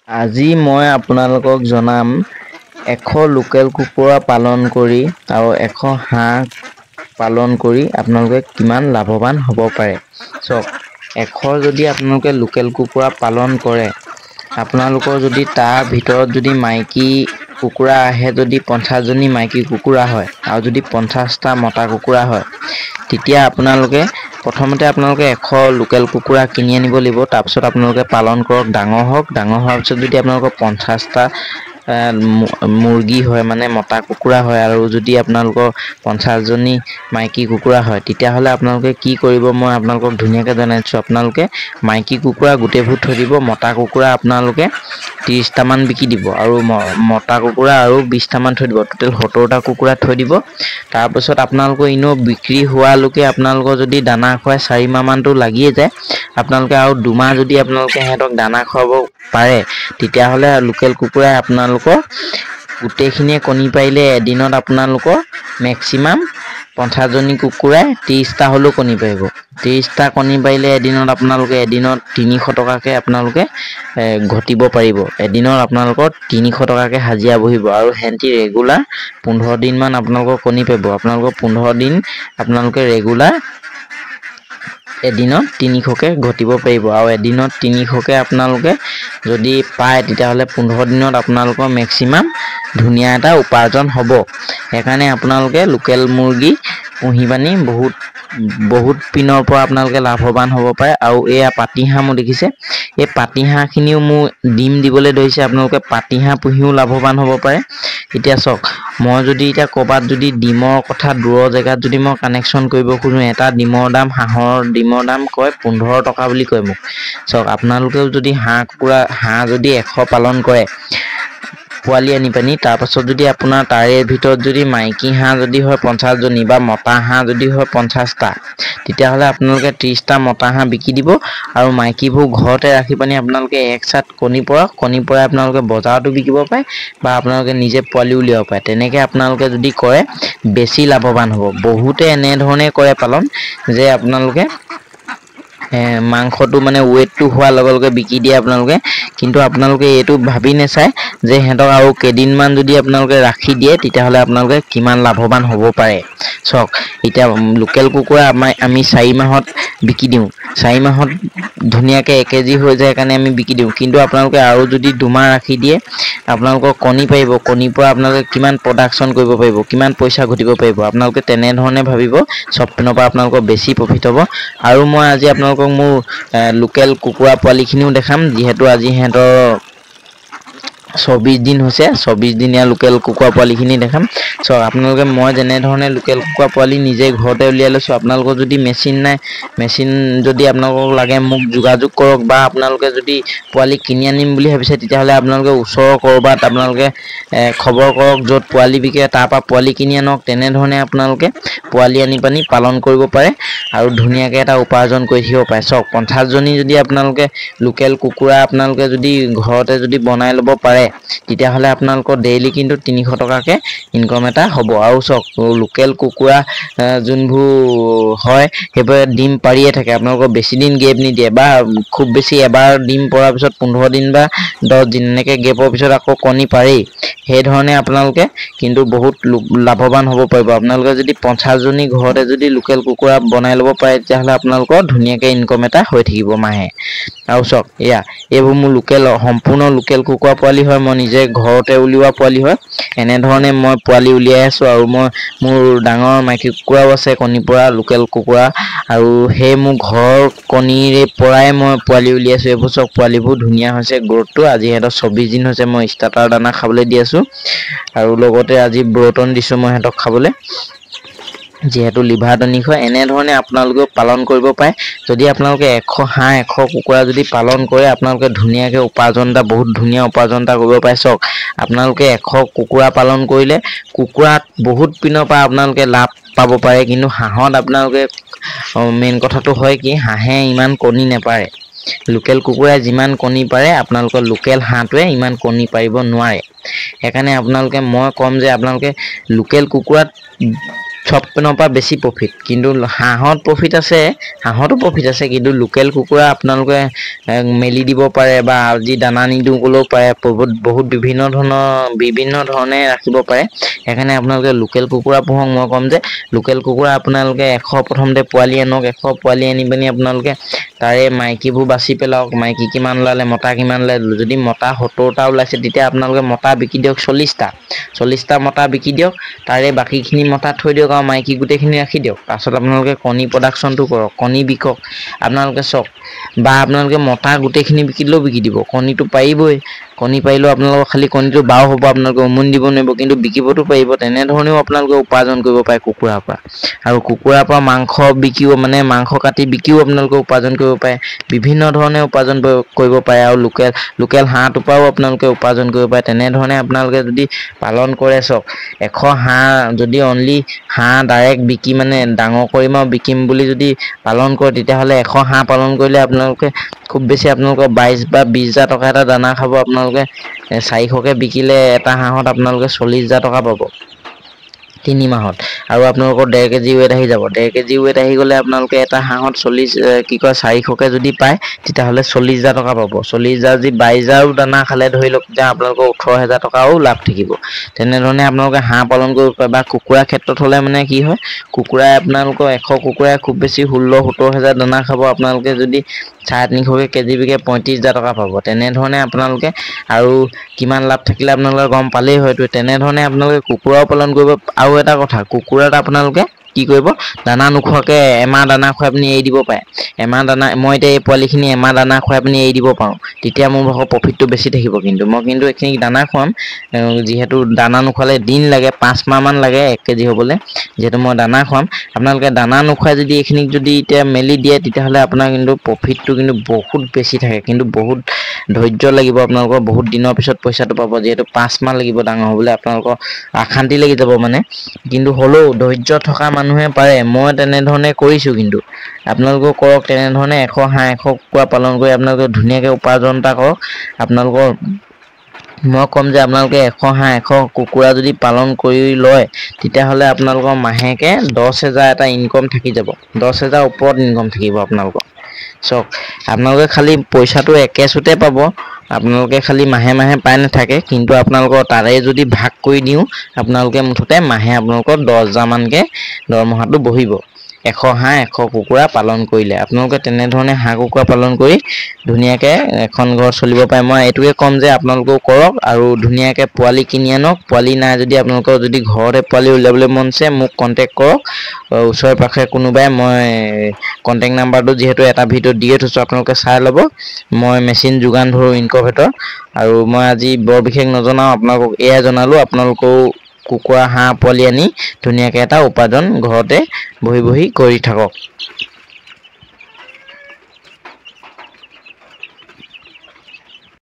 আজি মই আপোনালোকক জনাম 100 লোকেল কুকুৰা পালন কৰি আৰু 100 হাঁহ পালন কৰি আপোনালোকে কিমান লাভৱান হ'ব পাৰে। চাওক 100 যদি আপোনালোকে লোকেল কুকুৰা পালন কৰে, আপোনালোকৰ যদি তাৰ ভিতৰত যদি মাইকী কুকুৰা আহে, যদি 50 জনী মাইকী কুকুৰা হয় আৰু যদি 50টা মতা কুকুৰা হয়, তেতিয়া আপোনালোকে প্ৰথমতে আপোনালোকে 100 লোকেল কুকুৰা কিনি আনিব লাগিব। তাৰপিছত আপোনালোকে পালন কৰক, ডাঙৰ হওক, ডাঙৰ হোৱাৰ পিছত যদি আপোনালোকৰ 50টা মুৰ্গী হয়, মানে মতা কুকুৰা হয়, আৰু যদি আপোনালোকৰ 50 জনী মাইকী কুকুৰা হয়, তেতিয়াহ'লে আপোনালোকে কি কৰিব মই আপোনালোকক ধুনীয়াকৈ জনাইছোঁ। আপোনালোকে মাইকী কুকুৰা গোটেইবোৰ থৈ দিব, মতা কুকুৰা আপোনালোকে 30টা মান বিকি দিব, আৰু মতা কুকুৰা আৰু 20টা মান থৈ দিব, টোটেল 70টা কুকুৰা থৈ দিব। তাৰপিছত আপোনালোকৰ এনেও বিক্ৰী হোৱালৈকে আপোনালোকৰ যদি দানা খুৱাই 4 মাহ মানটো লাগিয়ে যায়, আপোনালোকে আৰু 2 মাহ যদি আপোনালোকে সিহঁতক দানা খুৱাব পাৰে, তেতিয়াহ'লে লোকেল কুকুৰাই আপোনালোকৰ গোটেইখিনিয়ে কণী পাৰিলে এদিনত আপোনালোকৰ মেক্সিমাম 50 জনী কুকুৰাই 30টা হ'লেও কণী পাৰিব। 30টা কণী পাৰিলে এদিনত আপোনালোকে 300 টকাকৈ আপোনালোকে ঘটিব পাৰিব। এদিনত আপোনালোকৰ 300 টকাকৈ হাজিৰা বহিব, আৰু সিহঁতি ৰেগুলাৰ 15 দিনমান আপোনালোকৰ কণী পাৰিব। আপোনালোকৰ 15 দিন আপোনালোকে ৰেগুলাৰ এদিনত 300কৈ ঘটিব পাৰিব, আৰু এদিনত 300কৈ আপোনালোকে যদি পায়, তেতিয়াহ'লে 15 দিনত আপোনালোকৰ মেক্সিমাম ধুনীয়া এটা উপাৰ্জন হ'ব। সেইকাৰণে আপোনালোকে লোকেল মুৰ্গী পুহি পানি বহুত পিনৰ পৰা আপোনালোকে লাভৱান হ'ব পাৰে। আৰু এয়া পাতিহাঁহ মোৰ দেখিছে, এই পাতিহাঁহখিনিও মোৰ ডিম দিবলৈ ধৰিছে। আপোনালোকে পাতিহাঁহ পুহিও লাভৱান হ'ব পাৰে। এতিয়া চাওক, মই যদি এতিয়া ক'ৰবাত যদি ডিমৰ কথা দূৰৰ জেগাত যদি মই কানেকশ্যন কৰিব খোজোঁ, এটা ডিমৰ দাম, হাঁহৰ ডিমৰ দাম কয় 15 টকা বুলি কয় মোক। চাওক, আপোনালোকেও যদি হাঁহ যদি 100 পালন কৰে, পোৱালি আনি পানি, তাৰপাছত যদি আপোনাৰ তাৰে ভিতৰত যদি মাইকী হাঁহ যদি হয় 50 জনী বা মতা হাঁহ যদি হয় 50টা, তেতিয়াহ'লে আপোনালোকে 30টা মতা হাঁহ বিকি দিব, আৰু মাইকীবোৰ ঘৰতে ৰাখি পানি আপোনালোকে একচাত কণী পৰাই আপোনালোকে বজাৰতো বিকিব পাৰে, বা আপোনালোকে নিজে পোৱালি উলিয়াব পাৰে। তেনেকৈ আপোনালোকে যদি কৰে, বেছি লাভৱান হ'ব। বহুতে এনেধৰণে কৰে পালন, যে আপোনালোকে মাংসটো মানে ৱেটটো হোৱাৰ লগে লগে বিকি দিয়ে আপোনালোকে, কিন্তু আপোনালোকে এইটো ভাবি নাচায় যে সিহঁতক আৰু কেইদিনমান যদি আপোনালোকে ৰাখি দিয়ে, তেতিয়াহ'লে আপোনালোকে কিমান লাভৱান হ'ব পাৰে। চাওক, এতিয়া লোকেল কুকুৰা আমি 4 মাহত বিকি দিওঁ, 4 মাহত ধুনীয়াকৈ 1 কেজি হৈ যায়, সেইকাৰণে আমি বিকি দিওঁ। কিন্তু আপোনালোকে আৰু যদি 2 মাহ ৰাখি দিয়ে, আপোনালোকৰ কণী পাৰিব, কণীৰ পৰা আপোনালোকে কিমান প্ৰডাকশ্যন কৰিব পাৰিব, কিমান পইচা ঘটিব পাৰিব। আপোনালোকে তেনেধৰণে ভাবিব, চব পিনৰ পৰা আপোনালোকৰ বেছি প্ৰফিট হ'ব। আৰু মই আজি আপোনালোকক মোৰ লোকেল কুকুৰা পোৱালিখিনিও দেখাম, যিহেতু আজি সিহঁতৰ 24 দিন হৈছে। 24 দিনীয়া লোকেল কুকুৰা পোৱালিখিনি দেখাম। চাওক, আপোনালোকে মই যেনেধৰণে লোকেল কুকুৰা পোৱালি নিজে ঘৰতে উলিয়াই লৈছোঁ, আপোনালোকৰ যদি মেচিন নাই, মেচিন যদি আপোনালোকক লাগে মোক যোগাযোগ কৰক, বা আপোনালোকে যদি পোৱালি কিনি আনিম বুলি ভাবিছে, তেতিয়াহ'লে আপোনালোকে ওচৰৰ ক'ৰবাত আপোনালোকে খবৰ কৰক, য'ত পোৱালি বিকে তাৰ পৰা পোৱালি কিনি আনক। তেনেধৰণে আপোনালোকে পোৱালি আনি পানি পালন কৰিব পাৰে, আৰু ধুনীয়াকৈ এটা উপাৰ্জন কৰি থাকিব পাৰে। চাওক, 50 জনী যদি আপোনালোকে লোকেল কুকুৰা আপোনালোকে যদি ঘৰতে যদি বনাই ল'ব পাৰে, তেতিয়াহ'লে আপোনালোকৰ ডেইলি কিন্তু 300 টকাকৈ ইনকম এটা হ'ব। আৰু চাওক, লোকেল কুকুৰা যোনবোৰ হয়, সেইবোৰে ডিম পাৰিয়ে থাকে। আপোনালোকৰ বেছি দিন গেপ নিদিয়ে, বা খুব বেছি এবাৰ ডিম পৰাৰ পিছত 15 দিন বা 10 দিন এনেকৈ গেপৰ পিছত আকৌ কণী পাৰেই। সেইধৰণে আপোনালোকে কিন্তু বহুত লাভৱান হ'ব পাৰিব। আপোনালোকে যদি 50 জনী ঘৰতে যদি লোকেল কুকুৰা বনাই ল'ব পাৰে, তেতিয়াহ'লে আপোনালোকৰ ধুনীয়াকৈ ইনকম এটা হৈ থাকিব মাহে। আৰু চাওক, এইবোৰ মোৰ সম্পূৰ্ণ লোকেল কুকুৰা পোৱালি হয়, মই নিজে ঘৰতে উলিওৱা পোৱালি হয়। এনেধৰণে মই পোৱালি উলিয়াই আছোঁ, আৰু মোৰ ডাঙৰ মাইকী কুকুৰাও আছে, কণী পৰা লোকেল কুকুৰা, আৰু সেই মোৰ ঘৰৰ কণীৰে পৰাই মই পোৱালি উলিয়াইছোঁ। এইবোৰ চাওক, পোৱালিবোৰ ধুনীয়া হৈছে গ্ৰথটো। আজি সিহঁতৰ 24 দিন হৈছে। মই ষ্টাৰ্টাৰ দানা খাবলৈ দি আছোঁ, আৰু লগতে আজি ব্ৰটন দিছোঁ মই সিহঁতক খাবলৈ, যিহেতু লিভাৰ টনিক হয়। এনেধৰণে আপোনালোকেও পালন কৰিব পাৰে। যদি আপোনালোকে 100 হাঁহ 100 কুকুৰা যদি পালন কৰে, আপোনালোকে ধুনীয়াকৈ বহুত ধুনীয়া উপাৰ্জন এটা কৰিব পাৰে। চাওক, আপোনালোকে 100 কুকুৰা পালন কৰিলে কুকুৰাত বহুত পিনৰ পৰা আপোনালোকে লাভ পাব পাৰে, কিন্তু হাঁহত আপোনালোকে মেইন কথাটো হয় কি, হাঁহে ইমান কণী নেপাৰে। লোকেল কুকুৰাই যিমান কণী পাৰে, আপোনালোকৰ লোকেল হাঁহটোৱে ইমান কণী পাৰিব নোৱাৰে। সেইকাৰণে আপোনালোকে, মই ক'ম যে আপোনালোকে লোকেল কুকুৰাত চব পিনৰ পৰা বেছি প্ৰফিট। কিন্তু হাঁহত প্ৰফিট আছে, হাঁহতো প্ৰফিট আছে, কিন্তু লোকেল কুকুৰা আপোনালোকে মেলি দিব পাৰে বা আজি দানা নিদিওঁ ক'লেও পাৰে, বহুত বিভিন্ন ধৰণে ৰাখিব পাৰে। সেইকাৰণে আপোনালোকে লোকেল কুকুৰা পোহক। মই ক'ম যে লোকেল কুকুৰা আপোনালোকে 100 প্ৰথমতে পোৱালি আনক, 100 পোৱালি আনি পিনি আপোনালোকে তাৰে মাইকীবোৰ বাচি পেলাওক, মাইকী কিমান ওলালে মতা কিমান ওলালে। যদি মতা 70টা ওলাইছে তেতিয়া আপোনালোকে মতা বিকি দিয়ক 40টা মতা বিকি দিয়ক, তাৰে বাকীখিনি মতা থৈ দিয়ক আৰু মাইকী গোটেইখিনি ৰাখি দিয়ক। তাৰপিছত আপোনালোকে কণী প্ৰডাকশ্যনটো কৰক, কণী বিকক আপোনালোকে চাওক, বা আপোনালোকে মতা গোটেইখিনি বিকিলেও বিকি দিব, কণীটো পাৰিবই। কণী পাৰিলেও আপোনালোকৰ খালি কণীটো বাও হ'ব, আপোনালোকে উমনি দিব নোৱাৰিব, কিন্তু বিকিবতো পাৰিব। তেনেধৰণেও আপোনালোকে উপাৰ্জন কৰিব পাৰে কুকুৰাৰ পৰা। আৰু কুকুৰাৰ পৰা মাংস বিকিও, মানে মাংস কাটি বিকিও আপোনালোকে উপাৰ্জন কৰিব পাৰে। বিভিন্ন ধৰণে উপাৰ্জন কৰিব পাৰে। আৰু লোকেল হাঁহটোৰ পৰাও আপোনালোকে উপাৰ্জন কৰিব পাৰে। তেনেধৰণে আপোনালোকে যদি পালন কৰে, চাওক 100 হাঁহ যদি অনলি হাঁহ ডাইৰেক্ট বিকি মানে ডাঙৰ কৰিম আৰু বিকিম বুলি যদি পালন কৰে, তেতিয়াহ'লে 100 হাঁহ পালন কৰিলে আপোনালোকে খুব বেছি আপোনালোকৰ 22 বা 20,000 টকা এটা দানা খাব। আপোনালোকে 400কে বিকিলে এটা হাঁহত আপোনালোকে 40,000 টকা পাব 3 মাহত। আৰু আপোনালোকৰ 1.5 কেজি ৱেট আহি যাব। 1.5 কেজি ৱেট আহি গ'লে আপোনালোকে এটা হাঁহত 400কে যদি পায়, তেতিয়াহ'লে 40,000 টকা পাব। 40,000 যদি 22,000 দানা খালে ধৰি লওক, তেতিয়া আপোনালোকৰ 18,000 টকাও লাভ থাকিব। তেনেধৰণে আপোনালোকে হাঁহ পালন কৰিব পাৰে। বা কুকুৰাৰ ক্ষেত্ৰত হ'লে মানে কি হয়, কুকুৰাই আপোনালোকৰ 100 কুকুৰাই খুব বেছি 16-17,000 দানা খাব। আপোনালোকে যদি 350কে কেজি বিকে 35,000 টকা পাব। তেনেধৰণে আপোনালোকে আৰু কিমান লাভ থাকিলে আপোনালোকে গম পালেই হয়তো। তেনেধৰণে আপোনালোকে কুকুৰাও পালন কৰিব। আৰু এটা কথা, কুকুৰাত আপোনালোকে কি কৰিব, দানা নোখোৱাকৈ এমাহ দানা খুৱাই পিনি এৰি দিব পাৰে। এমাহ দানা, মই এতিয়া এই পোৱালিখিনি এমাহ দানা খুৱাই পিনি এৰি দিব পাৰোঁ, তেতিয়া মোৰ ভাগৰ প্ৰফিটটো বেছি থাকিব। মই কিন্তু এইখিনি দানা খুৱাম, যিহেতু দানা নোখোৱালে দিন লাগে, 5 মাহমান লাগে 1 কেজি হ'বলৈ। যিহেতু মই দানা খুৱাম, আপোনালোকে দানা নোখোৱাই যদি এইখিনিক যদি এতিয়া মেলি দিয়ে, তেতিয়াহ'লে আপোনাৰ কিন্তু প্ৰফিটটো কিন্তু বহুত বেছি থাকে। কিন্তু বহুত ধৈৰ্য লাগিব আপোনালোকৰ, বহুত দিনৰ পিছত পইচাটো পাব। যিহেতু 5 মাহ লাগিব ডাঙৰ হ'বলৈ, আপোনালোকৰ অশান্তি লাগি যাব মানে। কিন্তু হ'লেও ধৈৰ্য থকা মানুহে পাৰে। মই তেনেধৰণে কৰিছোঁ। কিন্তু আপোনালোকেও কৰক তেনেধৰণে। 100 হাঁহ 100 কুকুৰা পালন কৰি আপোনালোকে ধুনীয়াকৈ উপাৰ্জন এটা কৰক। আপোনালোকৰ মই ক'ম যে আপোনালোকে 100 হাঁহ 100 কুকুৰা যদি পালন কৰি লয়, তেতিয়াহ'লে আপোনালোকৰ মাহেকে 10,000 এটা ইনকম থাকি যাব। 10,000 ওপৰত ইনকম থাকিব আপোনালোকৰ। চাওক, আপোনালোকে খালি পইচাটো একেচোতে পাব, আপোনালোকে খালি মাহে মাহে পাই নাথাকে। কিন্তু আপোনালোকৰ তাৰে যদি ভাগ কৰি দিওঁ, আপোনালোকে মুঠতে মাহে আপোনালোকৰ 10,000 মানকৈ দৰমহাটো বহিব। 100 হাঁহ 100 কুকুৰা পালন কৰিলে আপোনালোকে তেনেধৰণে হাঁহ কুকুৰা পালন কৰি ধুনীয়াকৈ এখন ঘৰ চলিব পাৰে। মই এইটোৱে ক'ম যে আপোনালোকেও কৰক আৰু ধুনীয়াকৈ পোৱালি কিনি আনক। পোৱালি নাই যদি আপোনালোকৰ যদি ঘৰতে পোৱালি উলিয়াবলৈ মন আছে, মোক কণ্টেক্ট কৰক। ওচৰে পাশে কোনোবাই, মই কণ্টেক্ট নাম্বাৰটো যিহেতু এটা ভিডিঅ'ত দিয়ে থৈছোঁ, আপোনালোকে চাই ল'ব। মই মেচিন যোগান ধৰোঁ ইনকুবেটৰ। আৰু মই আজি বৰ বিশেষ নজনাওঁ, আপোনালোকক এয়াই জনালোঁ। আপোনালোকেও কুকুৰা হাঁহ পোৱালি আনি ধুনীয়াকৈ এটা উপাৰ্জন ঘৰতে বহি কৰি থাকক।